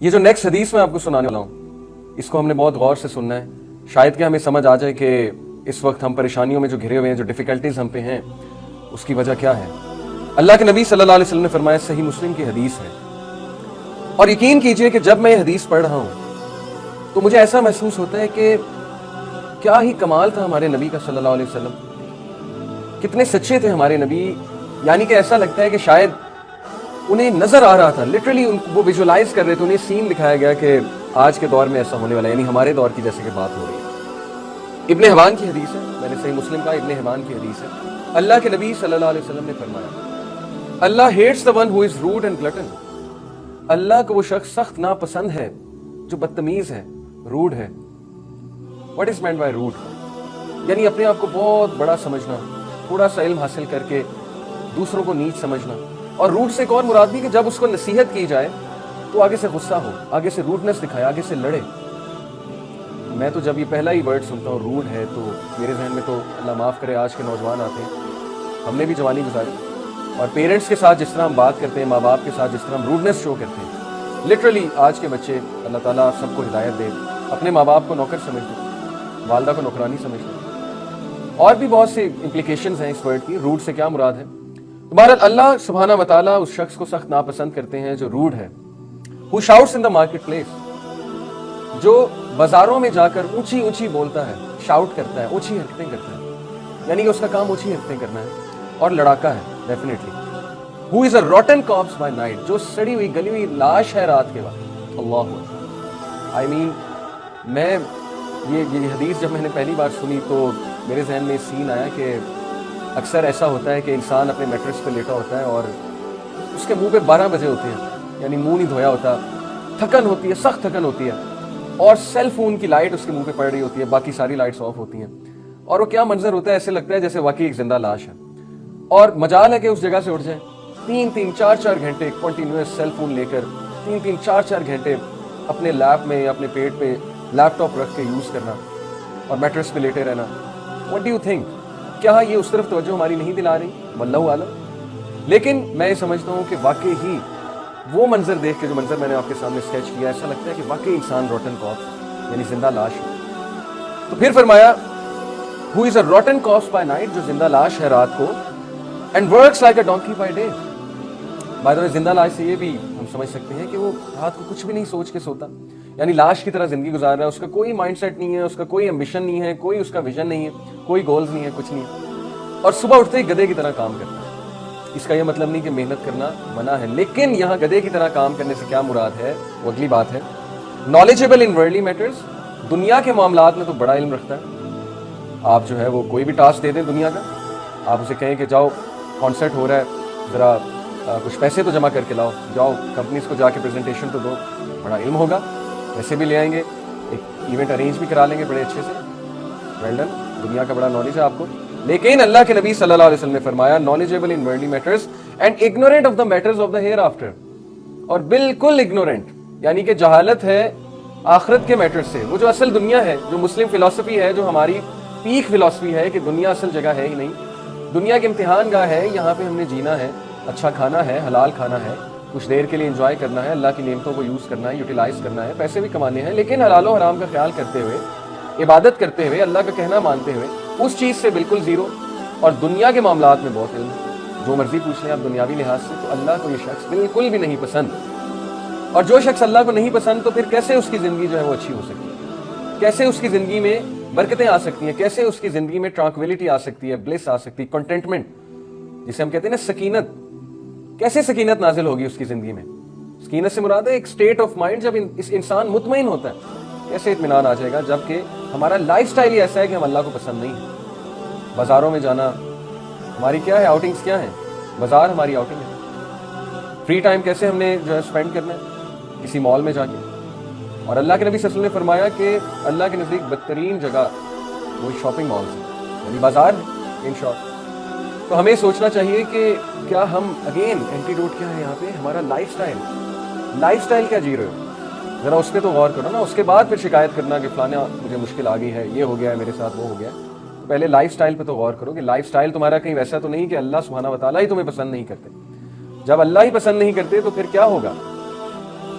یہ جو نیکسٹ حدیث میں آپ کو سنانے والا ہوں اس کو ہم نے بہت غور سے سننا ہے، شاید کہ ہمیں سمجھ آ جائے کہ اس وقت ہم پریشانیوں میں جو گھرے ہوئے ہیں، جو ڈیفیکلٹیز ہم پہ ہیں، اس کی وجہ کیا ہے۔ اللہ کے نبی صلی اللہ علیہ وسلم نے فرمایا، صحیح مسلم کی حدیث ہے، اور یقین کیجئے کہ جب میں یہ حدیث پڑھ رہا ہوں تو مجھے ایسا محسوس ہوتا ہے کہ کیا ہی کمال تھا ہمارے نبی کا صلی اللہ علیہ وسلم، کتنے سچے تھے ہمارے نبی۔ یعنی کہ ایسا لگتا ہے کہ شاید انہیں نظر آ رہا تھا، لٹرلی وہ ویژولائز کر رہے تھے، انہیں سین دکھایا گیا کہ آج کے دور میں ایسا ہونے والا ہے، یعنی ہمارے دور کی جیسے کہ بات ہو رہی ہے۔ ابن حبان کی حدیث ہے، میں نے صحیح مسلم کا ابن حبان کی حدیث ہے، اللہ کے نبی صلی اللہ علیہ وسلم نے فرمایا، اللہ hates the one who is rude and glutton۔ اللہ کو وہ شخص سخت ناپسند ہے جو بدتمیز ہے، روڈ ہے۔ What is meant by rude؟ یعنی اپنے آپ کو بہت بڑا سمجھنا، تھوڑا سا علم حاصل کر کے دوسروں کو نیچ سمجھنا، اور روڈ سے ایک اور مراد بھی کہ جب اس کو نصیحت کی جائے تو آگے سے غصہ ہو، آگے سے روڈنس دکھائے، آگے سے لڑے۔ میں تو جب یہ پہلا ہی ورڈ سنتا ہوں روڈ ہے تو میرے ذہن میں تو اللہ معاف کرے آج کے نوجوان آتے ہیں، ہم نے بھی جوانی گزاری، اور پیرنٹس کے ساتھ جس طرح ہم بات کرتے ہیں، ماں باپ کے ساتھ جس طرح ہم روڈنس شو کرتے ہیں، لٹرلی آج کے بچے، اللہ تعالیٰ سب کو ہدایت دے، اپنے ماں باپ کو نوکر سمجھتے، والدہ کو نوکرانی سمجھتے۔ اور بھی بہت سی امپلیکیشنز ہیں اس ورڈ کی، روڈ سے کیا مراد ہے۔ بہرحال اللہ سبحانہ و تعالیٰ اس شخص کو سخت ناپسند کرتے ہیں جو روڈ ہے، who shouts in the market place، جو بازاروں میں جا کر اونچی اونچی بولتا ہے، شاؤٹ کرتا ہے، اونچی حرکتیں کرتا ہے، یعنی کہ اس کا کام اونچی حرکتیں کرنا ہے، اور لڑاکا ہے definitely. who is a rotten corpse by night، جو سڑی ہوئی گلی ہوئی لاش ہے رات کے وقت۔ اللہ I mean میں یہ حدیث جب میں نے پہلی بار سنی تو میرے ذہن میں سین آیا کہ اکثر ایسا ہوتا ہے کہ انسان اپنے میٹرس پہ لیٹا ہوتا ہے اور اس کے منہ پہ 12 بجے ہوتے ہیں، یعنی منہ نہیں دھویا ہوتا، تھکن ہوتی ہے، سخت تھکن ہوتی ہے، اور سیل فون کی لائٹ اس کے منہ پہ پڑ رہی ہوتی ہے، باقی ساری لائٹس آف ہوتی ہیں، اور وہ کیا منظر ہوتا ہے، ایسے لگتا ہے جیسے واقعی ایک زندہ لاش ہے، اور مجال ہے کہ اس جگہ سے اٹھ جائیں۔ 3-3 4-4 گھنٹے کنٹینیوس سیل فون لے کر 3-3 4-4 گھنٹے اپنے لیپ میں یا اپنے پیٹ پہ لیپ ٹاپ رکھ کے یوز کرنا اور میٹرس پہ لیٹے رہنا۔ واٹ ڈو یو تھنک، کیا یہ اس طرف توجہ ہماری نہیں دلا رہی؟ واللہ عالم۔ لیکن میں یہ سمجھتا ہوں کہ واقعی ہی وہ منظر دیکھ کے، جو منظر میں نے آپ کے سامنے اسکیچ کیا، ایسا لگتا ہے کہ واقعی انسان روٹن کارپس، یعنی زندہ لاش ہے۔ تو پھر فرمایا who is a rotten corpse by night، جو زندہ لاش ہے رات کو، and works like a donkey by day۔ by the way زندہ لاش سے یہ بھی ہم سمجھ سکتے ہیں کہ وہ رات کو کچھ بھی نہیں سوچ کے سوتا، یعنی لاش کی طرح زندگی گزار رہا ہے، اس کا کوئی مائنڈ سیٹ نہیں ہے، اس کا کوئی ایمبیشن نہیں ہے، کوئی اس کا ویژن نہیں ہے، کوئی گولز نہیں ہے، کچھ نہیں ہے، اور صبح اٹھتے ہی گدھے کی طرح کام کرتا ہے۔ اس کا یہ مطلب نہیں کہ محنت کرنا منع ہے، لیکن یہاں گدھے کی طرح کام کرنے سے کیا مراد ہے، وہ اگلی بات ہے۔ knowledgeable in worldly matters، دنیا کے معاملات میں تو بڑا علم رکھتا ہے۔ آپ جو ہے وہ کوئی بھی ٹاسک دے دیں دنیا کا، آپ اسے کہیں کہ جاؤ کانسرٹ ہو رہا ہے، ذرا کچھ پیسے تو جمع کر کے لاؤ، جاؤ کمپنیز کو جا کے پریزنٹیشن تو دو، بڑا علم ہوگا، پیسے بھی لے آئیں گے، ایک ایونٹ ارینج بھی کرا لیں گے بڑے اچھے سے، ویل ڈن، دنیا کا بڑا نالج ہے آپ کو۔ لیکن اللہ کے نبی صلی اللہ علیہ وسلم نے فرمایا knowledgeable in worldly matters and ignorant of the matters of the hereafter، اور بالکل ignorant یعنی کہ جہالت ہے آخرت کے میٹر سے، وہ جو اصل دنیا ہے، جو مسلم فلسفی ہے، جو ہماری پیک فلسفی ہے کہ دنیا اصل جگہ ہے ہی نہیں، دنیا کے امتحان گاہ ہے، یہاں پہ ہم نے جینا ہے، اچھا کھانا ہے، حلال کھانا ہے، کچھ دیر کے لیے انجوائے کرنا ہے، اللہ کی نعمتوں کو یوز کرنا ہے، یوٹیلائز کرنا ہے، پیسے بھی کمانے ہیں، لیکن حلال و حرام کا خیال کرتے ہوئے، عبادت کرتے ہوئے، اللہ کا کہنا مانتے ہوئے، اس چیز سے بالکل زیرو، اور دنیا کے معاملات میں بہت علم، جو مرضی پوچھ لیں آپ دنیاوی لحاظ سے، تو اللہ کو یہ شخص بالکل بھی نہیں پسند۔ اور جو شخص اللہ کو نہیں پسند تو پھر کیسے اس کی زندگی جو ہے وہ اچھی ہو سکتی ہے، کیسے اس کی زندگی میں برکتیں آ سکتی ہیں، کیسے اس کی زندگی میں ٹرانکویلٹی آ سکتی ہے، بلیس آ سکتی ہے، کنٹینٹمنٹ جسے ہم کہتے ہیں نا، سکینت، کیسے سکینت نازل ہوگی اس کی زندگی میں؟ سکینت سے مراد ہے ایک سٹیٹ آف مائنڈ، جب انسان مطمئن ہوتا ہے، کیسے اطمینان آ جائے گا جبکہ ہمارا لائف سٹائل ہی ایسا ہے کہ ہم اللہ کو پسند نہیں ہے۔ بازاروں میں جانا ہماری کیا ہے، آؤٹنگز کیا ہیں، بازار ہماری آؤٹنگ ہے۔ فری ٹائم کیسے ہم نے جو ہے اسپینڈ کرنا ہے، کسی مال میں جا کے، اور اللہ کے نبی صلی اللہ علیہ وسلم نے فرمایا کہ اللہ کے نزدیک بدترین جگہ وہی شاپنگ مالز ہیں، یعنی بازار ہے ان شارٹ۔ تو ہمیں سوچنا چاہیے کہ کیا ہم اگین اینٹیڈوٹ کیا ہے یہاں پہ، ہمارا لائف سٹائل کیا جی رہے ہو، ذرا اس پہ تو غور کرو نا، اس کے بعد پھر شکایت کرنا کہ فلانا مجھے مشکل آ گئی ہے، یہ ہو گیا ہے میرے ساتھ، وہ ہو گیا ہے۔ پہلے لائف سٹائل پہ تو غور کرو کہ لائف سٹائل تمہارا کہیں ویسا تو نہیں کہ اللہ سبحانہ و تعالیٰ ہی تمہیں پسند نہیں کرتے۔ جب اللہ ہی پسند نہیں کرتے تو پھر کیا ہوگا؟